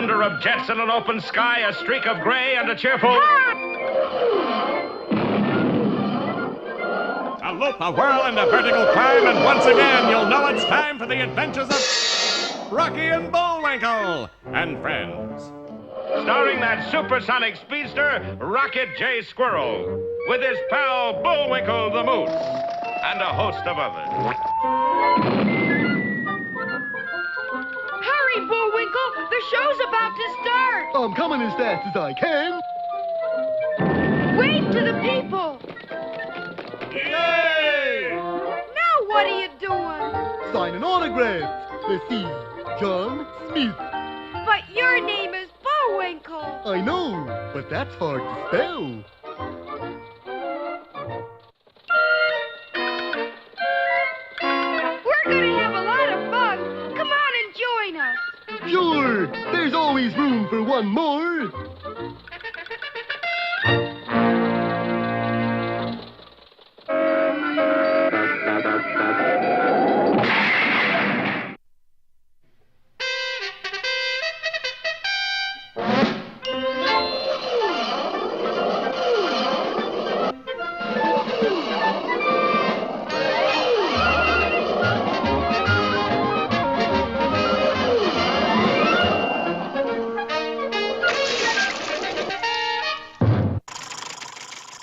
thunder of jets in an open sky, a streak of gray, and a cheerful... A loop, a whirl, and a vertical climb, and once again you'll know it's time for the adventures of Rocky and Bullwinkle and friends. Starring that supersonic speedster, Rocket J. Squirrel, with his pal Bullwinkle the Moose, and a host of others. Hurry, Bullwinkle! The show's about to start! I'm coming as fast as I can. Wave to the people! Yay! Now what are you doing? Signing autographs. Let's see. John Smith. But your name is Bullwinkle. I know, but that's hard to spell. We're gonna have a lot of fun. Come on and join us. Sure, there's always room for one more.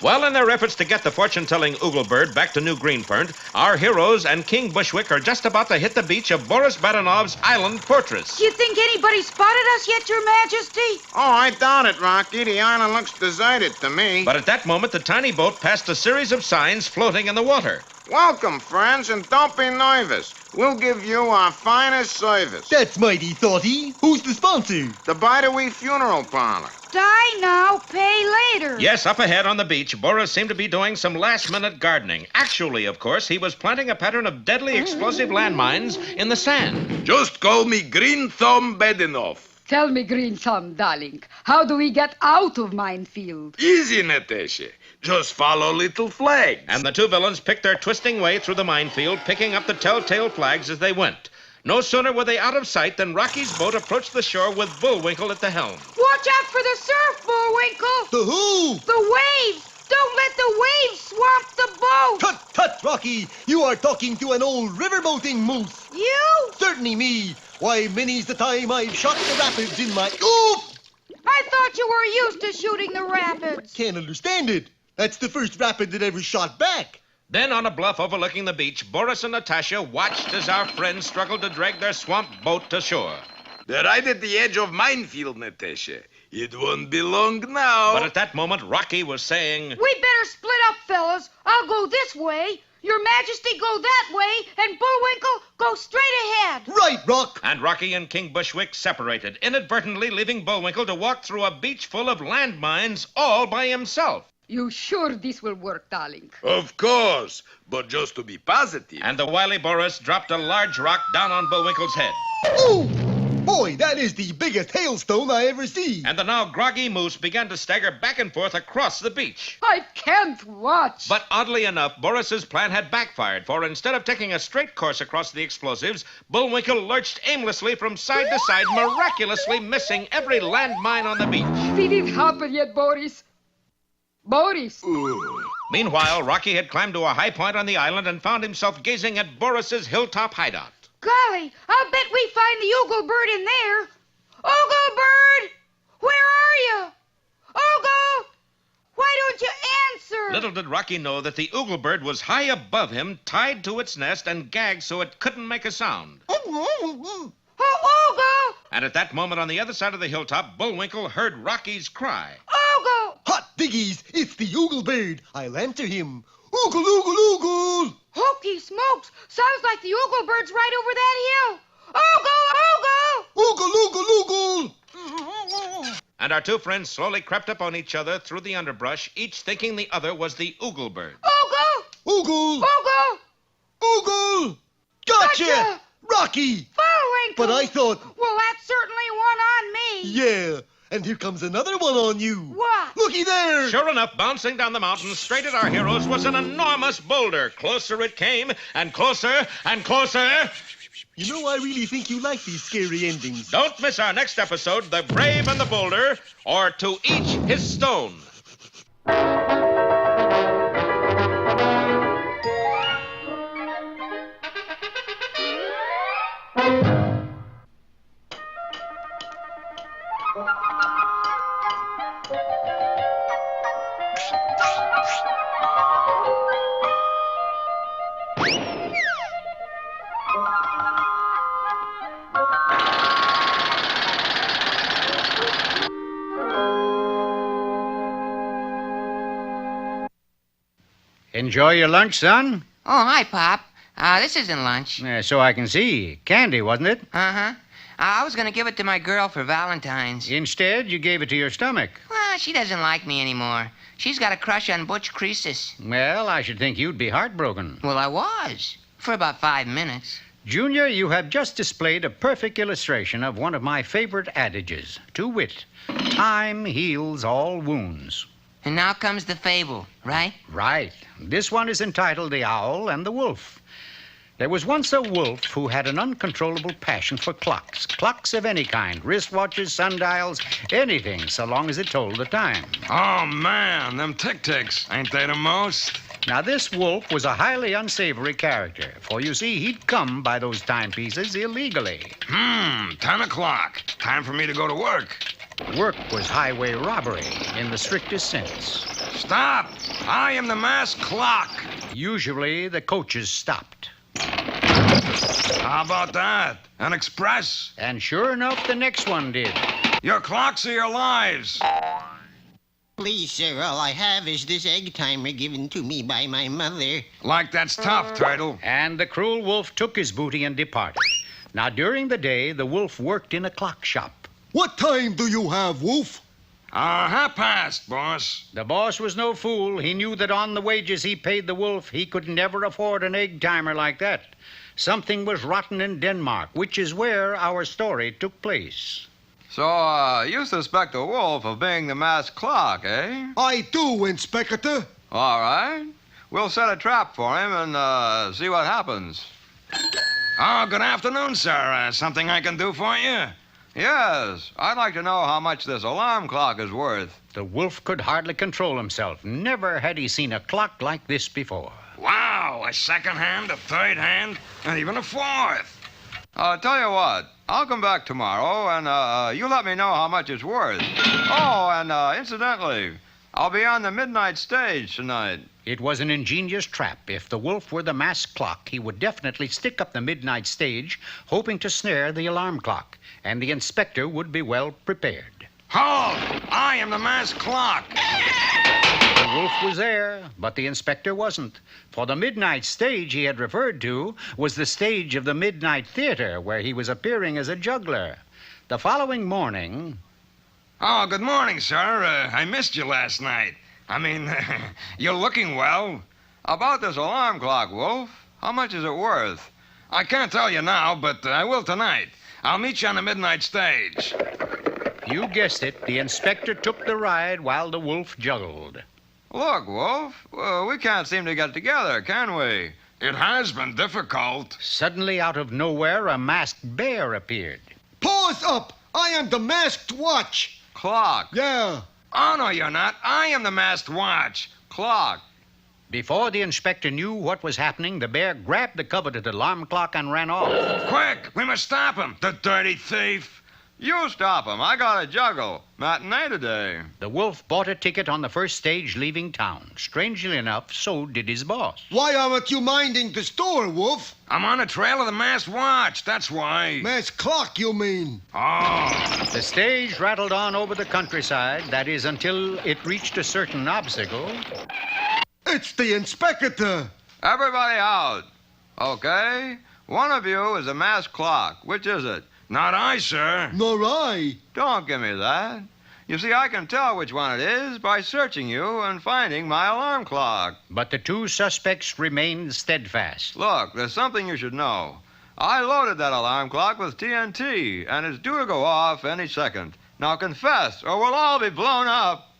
Well, in their efforts to get the fortune-telling Oogle bird back to New Greenpernt, our heroes and King Bushwick are just about to hit the beach of Boris Badanov's island fortress. Do you think anybody spotted us yet, Your Majesty? Oh, I doubt it, Rocky. The island looks deserted to me. But at that moment, the tiny boat passed a series of signs floating in the water. Welcome, friends, and don't be nervous. We'll give you our finest service. That's mighty thoughty. Who's the sponsor? The Bidewee Funeral Parlor. Die now, pay later. Yes, up ahead on the beach, Boris seemed to be doing some last-minute gardening. Actually, of course, he was planting a pattern of deadly explosive landmines in the sand. Just call me Green Thumb Badenoff. Tell me, Green Thumb, darling, how do we get out of Minefield? Easy, Natasha. Just follow little flags. And the two villains picked their twisting way through the minefield, picking up the telltale flags as they went. No sooner were they out of sight than Rocky's boat approached the shore with Bullwinkle at the helm. Watch out for the surf, Bullwinkle. The who? The waves. Don't let the waves swamp the boat. Tut, tut, Rocky. You are talking to an old riverboating moose. You? Certainly me. Why, many's the time I've shot the rapids in my... Oof! I thought you were used to shooting the rapids. Can't understand it. That's the first rapid that ever shot back. Then, on a bluff overlooking the beach, Boris and Natasha watched as our friends struggled to drag their swamp boat to shore. They're right at the edge of Minefield, Natasha. It won't be long now. But at that moment, Rocky was saying... We better split up, fellas. I'll go this way. Your Majesty go that way, and Bullwinkle go straight ahead. Right, Rock. And Rocky and King Bushwick separated, inadvertently leaving Bullwinkle to walk through a beach full of landmines all by himself. You sure this will work, darling? Of course, but just to be positive. And the wily Boris dropped a large rock down on Bullwinkle's head. Ooh! Boy, that is the biggest hailstone I ever see. And the now groggy moose began to stagger back and forth across the beach. I can't watch. But oddly enough, Boris's plan had backfired, for instead of taking a straight course across the explosives, Bullwinkle lurched aimlessly from side to side, miraculously missing every landmine on the beach. Did it happen yet, Boris? Boris! Meanwhile, Rocky had climbed to a high point on the island and found himself gazing at Boris's hilltop hideout. Golly, I'll bet we find the Oogle bird in there. Oogle bird! Where are you? Oogle! Why don't you answer? Little did Rocky know that the Oogle bird was high above him, tied to its nest and gagged so it couldn't make a sound. Oh, Oogle! And at that moment on the other side of the hilltop, Bullwinkle heard Rocky's cry. Oogle! Hot diggies, it's the Oogle bird. I'll answer him. Oogle, oogle, oogle! Hokey smokes! Sounds like the Oogle bird's right over that hill. Oogle! Oogle, oogle, oogle! And our two friends slowly crept up on each other through the underbrush, each thinking the other was the Oogle bird. Oogle! Oogle! Oogle! Oogle! Gotcha! Rocky! Bullwinkle! But I thought... Well, that's certainly one on me. Yeah, and here comes another one on you. What? Looky there! Sure enough, bouncing down the mountain straight at our heroes was an enormous boulder. Closer it came, and closer, and closer. You know, I really think you like these scary endings. Don't miss our next episode, The Brave and the Boulder, or To Each His Stone. Enjoy your lunch, son? Oh, hi, Pop. This isn't lunch. So I can see. Candy, wasn't it? Uh-huh. I was going to give it to my girl for Valentine's. Instead, you gave it to your stomach. Well, she doesn't like me anymore. She's got a crush on Butch Croesus. Well, I should think you'd be heartbroken. Well, I was. For about 5 minutes. Junior, you have just displayed a perfect illustration of one of my favorite adages, to wit, time heals all wounds. And now comes the fable, right? Right. This one is entitled The Owl and the Wolf. There was once a wolf who had an uncontrollable passion for clocks. Clocks of any kind, wristwatches, sundials, anything, so long as it told the time. Oh, man, them tic-tics, ain't they the most? Now, this wolf was a highly unsavory character, for you see, he'd come by those timepieces illegally. 10 o'clock. Time for me to go to work. Work was highway robbery in the strictest sense. Stop! I am the masked clock. Usually, the coaches stopped. How about that? An express? And sure enough, the next one did. Your clocks are your lives. Please, sir, all I have is this egg timer given to me by my mother. Like that's tough, Turtle. And the cruel wolf took his booty and departed. Now, during the day, the wolf worked in a clock shop. What time do you have, Wolf? 1:30, boss. The boss was no fool. He knew that on the wages he paid the wolf, he could never afford an egg timer like that. Something was rotten in Denmark, which is where our story took place. So, you suspect the wolf of being the masked clock, eh? I do, Inspector. All right. We'll set a trap for him and see what happens. Oh, good afternoon, sir. Something I can do for you? Yes, I'd like to know how much this alarm clock is worth. The wolf could hardly control himself. Never had he seen a clock like this before. Wow, a second hand, a third hand, and even a fourth. I'll tell you what, I'll come back tomorrow and you let me know how much it's worth. Oh, and incidentally, I'll be on the midnight stage tonight. It was an ingenious trap. If the wolf were the masked clock, he would definitely stick up the midnight stage, hoping to snare the alarm clock, and the inspector would be well prepared. Halt! I am the masked clock. The wolf was there, but the inspector wasn't. For the midnight stage he had referred to was the stage of the Midnight Theater, where he was appearing as a juggler. The following morning... Oh, good morning, sir. I missed you last night. I mean, you're looking well. About this alarm clock, Wolf, how much is it worth? I can't tell you now, but I will tonight. I'll meet you on the midnight stage. You guessed it. The inspector took the ride while the wolf juggled. Look, Wolf, we can't seem to get together, can we? It has been difficult. Suddenly, out of nowhere, a masked bear appeared. Pause up! I am the masked watch. Clock. Yeah. Oh, no, you're not. I am the masked watch. Clock. Before the inspector knew what was happening, the bear grabbed the coveted alarm clock and ran off. Quick! We must stop him, the dirty thief. You stop him. I got to juggle. Matinee today. The wolf bought a ticket on the first stage leaving town. Strangely enough, so did his boss. Why aren't you minding the store, Wolf? I'm on the trail of the masked watch, that's why. Masked clock, you mean? Oh. The stage rattled on over the countryside, that is, until it reached a certain obstacle. It's the inspector. Everybody out. Okay? One of you is a masked clock. Which is it? Not I, sir. Nor I. Don't give me that. You see, I can tell which one it is by searching you and finding my alarm clock. But the two suspects remained steadfast. Look, there's something you should know. I loaded that alarm clock with TNT, and it's due to go off any second. Now confess, or we'll all be blown up.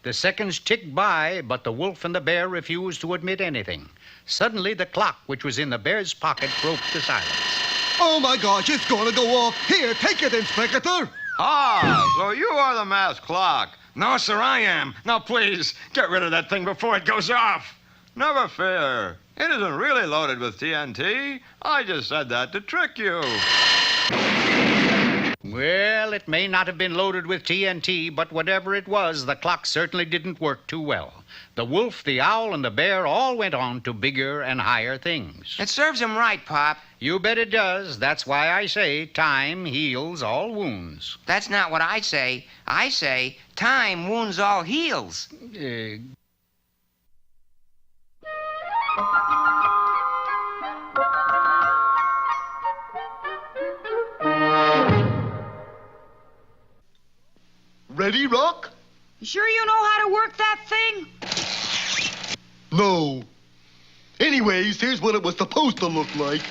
The seconds ticked by, but the wolf and the bear refused to admit anything. Suddenly, the clock, which was in the bear's pocket, broke the silence. Oh, my gosh, it's gonna go off. Here, take it, Inspector. Ah, so you are the masked clock. No, sir, I am. Now, please, get rid of that thing before it goes off. Never fear. It isn't really loaded with TNT. I just said that to trick you. Well, it may not have been loaded with TNT, but whatever it was, the clock certainly didn't work too well. The wolf, the owl, and the bear all went on to bigger and higher things. It serves him right, Pop. You bet it does. That's why I say time heals all wounds. That's not what I say. I say time wounds all heals. Ready, Rock? You sure you know how to work that thing? No. Anyways, here's what it was supposed to look like.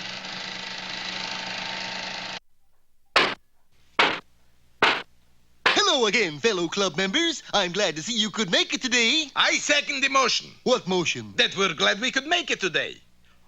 Hello again, fellow club members. I'm glad to see you could make it today. I second the motion. What motion? That we're glad we could make it today.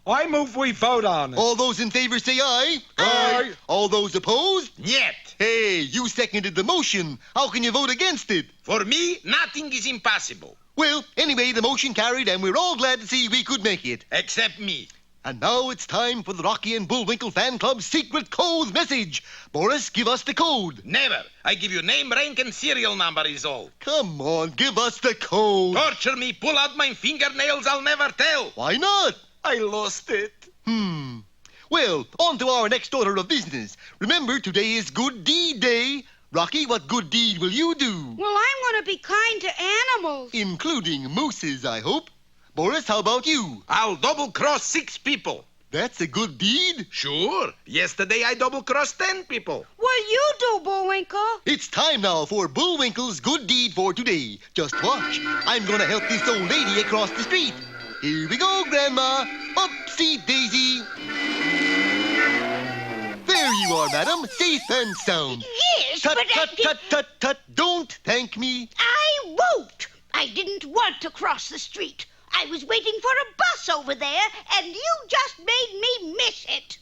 I move we vote on it. All those in favor say aye. Aye. All those opposed? Yet. Hey, you seconded the motion. How can you vote against it? For me, nothing is impossible. Well, anyway, the motion carried, and we're all glad to see we could make it. Except me. And now it's time for the Rocky and Bullwinkle Fan Club's secret code message. Boris, give us the code. Never. I give you name, rank, and serial number is all. Come on, give us the code. Torture me, pull out my fingernails, I'll never tell. Why not? I lost it. Well, on to our next order of business. Remember, today is Good Deed Day. Rocky, what good deed will you do? Well, I'm going to be kind to animals. Including mooses, I hope. Boris, how about you? I'll double-cross 6 people. That's a good deed? Sure. Yesterday I double-crossed 10 people. What'll you do, Bullwinkle? It's time now for Bullwinkle's good deed for today. Just watch. I'm going to help this old lady across the street. Here we go, Grandma. Upsy daisy. There you are, madam. Safe and sound. Yes, Tut, but tut, tut, tut, tut. Don't thank me. I won't. I didn't want to cross the street. I was waiting for a bus over there, and you just made me miss it.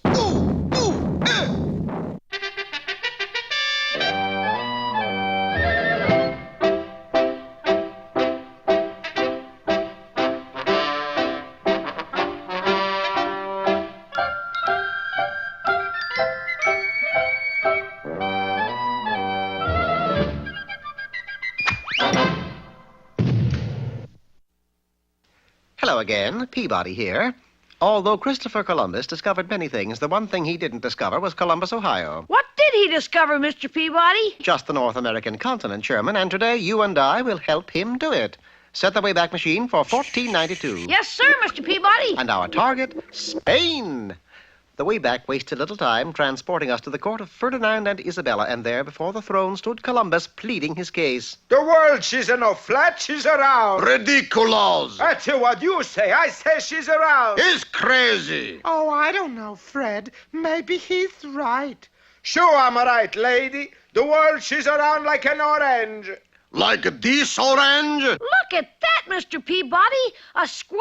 Hello again, Peabody here. Although Christopher Columbus discovered many things, the one thing he didn't discover was Columbus, Ohio. What did he discover, Mr. Peabody? Just the North American continent, Sherman, and today you and I will help him do it. Set the Wayback Machine for 1492. Yes, sir, Mr. Peabody. And our target, Spain. The Wayback wasted little time transporting us to the court of Ferdinand and Isabella, and there before the throne stood Columbus pleading his case. The world, she's no flat, she's around. Ridiculous. That's what you say. I say she's around. He's crazy. Oh, I don't know, Fred. Maybe he's right. Sure, I'm right, lady. The world, she's around like an orange. Like this orange? Look at that, Mr. Peabody. A square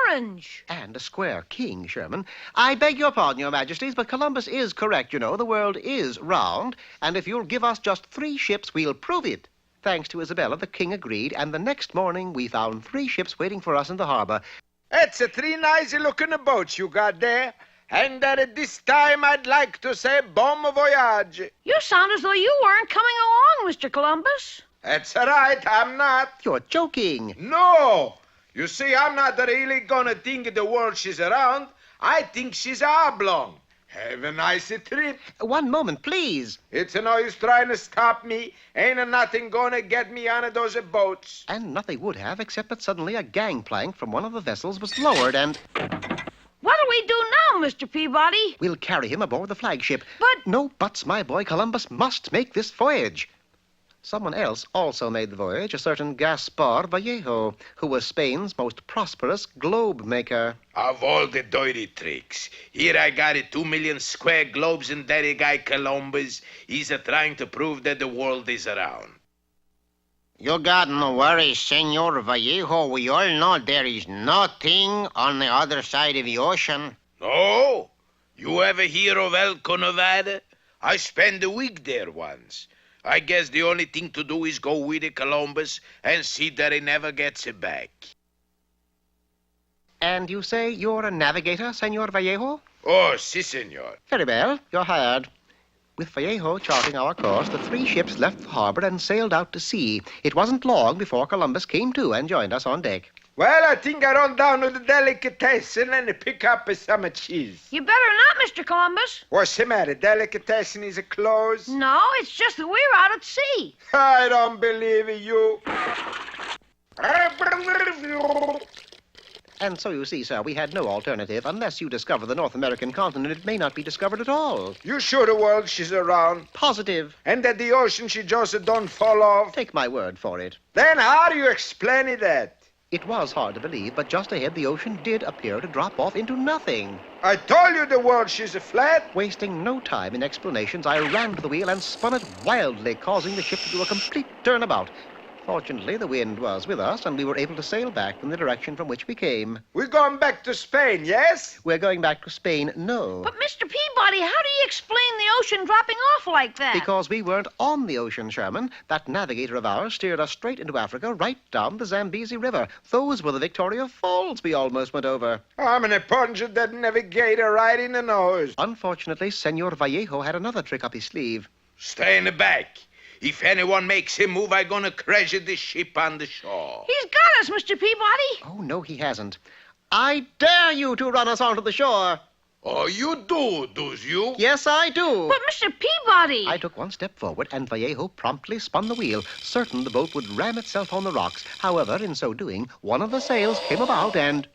orange. And a square king, Sherman. I beg your pardon, your majesties, but Columbus is correct, you know. The world is round, and if you'll give us just 3 ships, we'll prove it. Thanks to Isabella, the king agreed, and the next morning we found 3 ships waiting for us in the harbor. It's a 3 nice-looking boats you got there. And at this time, I'd like to say bon voyage. You sound as though you weren't coming along, Mr. Columbus. That's right, I'm not. You're joking. No. You see, I'm not really gonna think the world she's around. I think she's oblong. Have a nice trip. One moment, please. It's no use trying to stop me. Ain't nothing gonna get me on those boats. And nothing would have, except that suddenly a gangplank from one of the vessels was lowered and... What do we do now, Mr. Peabody? We'll carry him aboard the flagship. But... No buts, my boy. Columbus must make this voyage. Someone else also made the voyage, a certain Gaspar Vallejo, who was Spain's most prosperous globe maker. Of all the dirty tricks, here I got 2 million square globes, and that guy Columbus, he's trying to prove that the world is around. You got no worries, Senor Vallejo. We all know there is nothing on the other side of the ocean. No? You ever hear of Elko, Nevada? I spent a week there once. I guess the only thing to do is go with the Columbus and see that he never gets it back. And you say you're a navigator, Senor Vallejo? Oh, si, senor. Very well, you're hired. With Vallejo charting our course, the three ships left the harbor and sailed out to sea. It wasn't long before Columbus came to and joined us on deck. Well, I think I run down to the delicatessen and pick up some cheese. You better not, Mr. Columbus. What's the matter? Delicatessen is closed? No, it's just that we're out at sea. I don't believe you. And so you see, sir, we had no alternative. Unless you discover the North American continent, it may not be discovered at all. You sure the world she's around? Positive. And that the ocean she just don't fall off? Take my word for it. Then how do you explain it that? It was hard to believe, but just ahead the ocean did appear to drop off into nothing. I told you the world she's a flat. Wasting no time in explanations, I ran to the wheel and spun it wildly, causing the ship to do a complete turnabout. Fortunately, the wind was with us, and we were able to sail back in the direction from which we came. We're going back to Spain, yes? We're going back to Spain, no. But, Mr. Peabody, how do you explain the ocean dropping off like that? Because we weren't on the ocean, Sherman. That navigator of ours steered us straight into Africa, right down the Zambezi River. Those were the Victoria Falls we almost went over. I'm gonna punch that navigator right in the nose. Unfortunately, Senor Vallejo had another trick up his sleeve. Stay in the back. If anyone makes him move, I'm gonna crash the ship on the shore. He's got us, Mr. Peabody. Oh, no, he hasn't. I dare you to run us onto the shore. Oh, you do you? Yes, I do. But, Mr. Peabody. I took one step forward, and Vallejo promptly spun the wheel, certain the boat would ram itself on the rocks. However, in so doing, one of the sails came about and...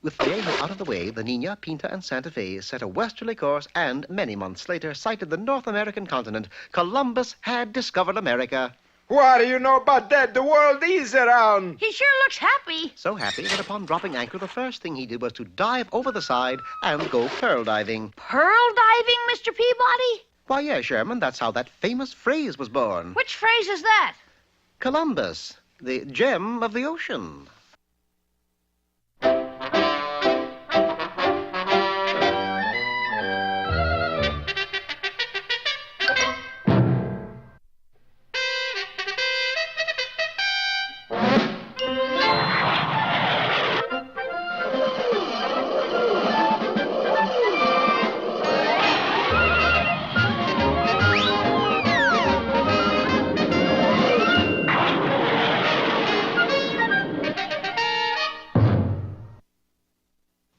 With Vallejo out of the way, the Nina, Pinta, and Santa Fe set a westerly course and, many months later, sighted the North American continent. Columbus had discovered America. What do you know about that? The world is around. He sure looks happy. So happy that upon dropping anchor, the first thing he did was to dive over the side and go pearl diving. Pearl diving, Mr. Peabody? Why, yes, Sherman, that's how that famous phrase was born. Which phrase is that? Columbus, the gem of the ocean.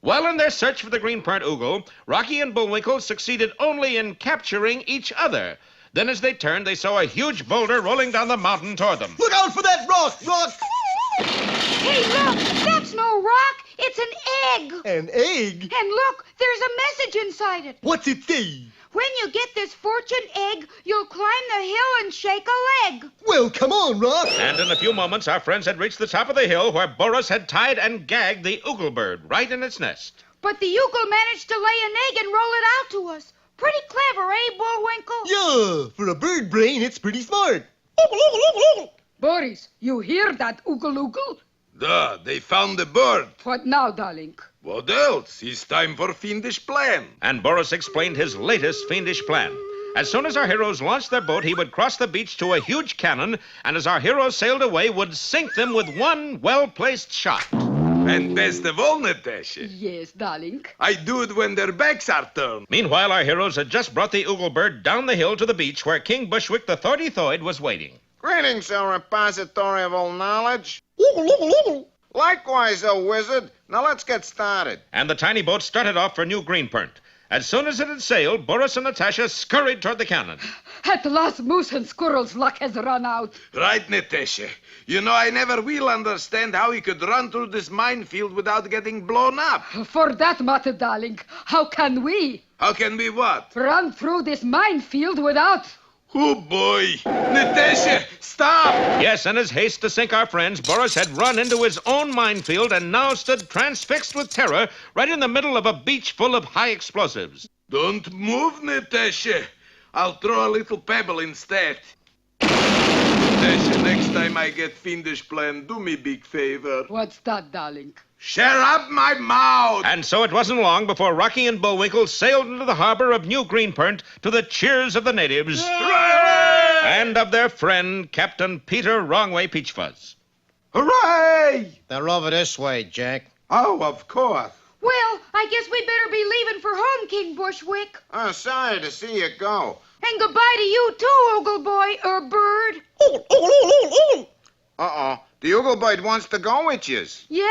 While in their search for the Greenpernt Oogle, Rocky and Bullwinkle succeeded only in capturing each other. Then as they turned, they saw a huge boulder rolling down the mountain toward them. Look out for that rock, Rock! Hey, look, that's no rock. It's an egg. An egg? And look, there's a message inside it. What's it say? When you get this fortune egg, you'll climb the hill and shake a leg. Well, come on, Rock. And in a few moments, our friends had reached the top of the hill where Boris had tied and gagged the Oogle bird right in its nest. But the Oogle managed to lay an egg and roll it out to us. Pretty clever, eh, Bullwinkle? Yeah, for a bird brain, it's pretty smart. Boris, you hear that, Oogle Oogle? Duh, they found the bird. What now, darling? What else? It's time for fiendish plan. And Boris explained his latest fiendish plan. As soon as our heroes launched their boat, he would cross the beach to a huge cannon, and as our heroes sailed away, would sink them with one well-placed shot. And best of all, Natasha, Yes, darling. I do it when their backs are turned. Meanwhile, our heroes had just brought the Oogle bird down the hill to the beach where King Bushwick the Thorty-Thoid was waiting. Greetings, O repository of all knowledge. Likewise, O wizard. Now let's get started. And the tiny boat started off for New Greenpernt. As soon as it had sailed, Boris and Natasha scurried toward the cannon. At last, Moose and Squirrel's luck has run out. Right, Natasha. You know, I never will understand how he could run through this minefield without getting blown up. For that matter, darling, how can we? How can we what? Run through this minefield without... Oh, boy. Natasha, stop! Yes, in his haste to sink our friends, Boris had run into his own minefield and now stood transfixed with terror right in the middle of a beach full of high explosives. Don't move, Natasha. I'll throw a little pebble instead. Natasha, next time I get fiendish plan, do me big favor. What's that, darling? Share up my mouth. And so it wasn't long before Rocky and Bullwinkle sailed into the harbor of New Greenpernt to the cheers of the natives and of their friend, Captain Peter Wrongway Peachfuzz. Hooray! They're over this way, Jack. Oh, of course. Well, I guess we better be leaving for home, King Bushwick. Oh, sorry to see you go. And goodbye to you too, Ogle Boy, or Bird. Uh-oh. The Ooglebird wants to go with yous. Yeah,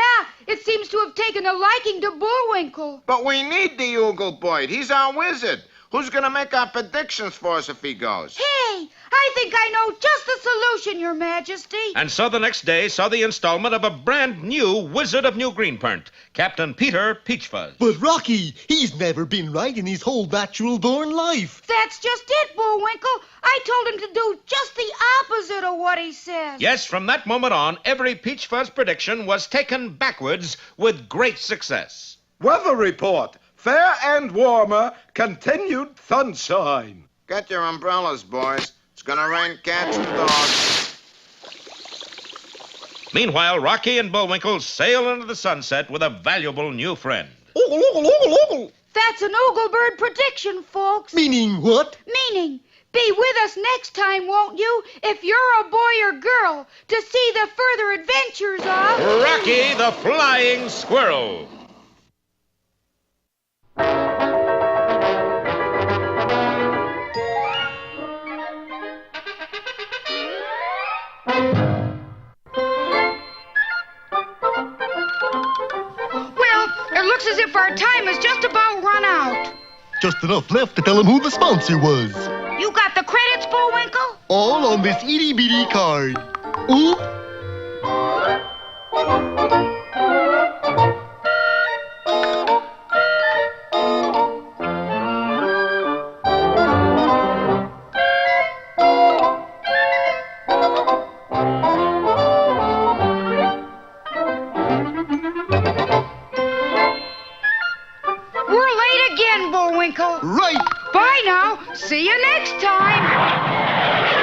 it seems to have taken a liking to Bullwinkle. But we need the Ooglebird. He's our wizard. Who's going to make our predictions for us if he goes? Hey, I think I know just the solution, Your Majesty. And so the next day saw the installment of a brand new Wizard of New Greenpernt, Captain Peter Peachfuzz. But Rocky, he's never been right in his whole natural-born life. That's just it, Bullwinkle. I told him to do just the opposite of what he says. Yes, from that moment on, every Peachfuzz prediction was taken backwards with great success. Weather report. Fair and warmer, continued sunshine. Get your umbrellas, boys. It's going to rain cats and dogs. Meanwhile, Rocky and Bullwinkle sail into the sunset with a valuable new friend. That's an Ooglebird prediction, folks. Meaning what? Meaning, be with us next time, won't you, if you're a boy or girl, to see the further adventures of... Rocky the Flying Squirrel. It looks as if our time is just about run out. Just enough left to tell him who the sponsor was. You got the credits, Bullwinkle? All on this itty-bitty card. Ooh. Bullwinkle. Right. Bye now. See you next time.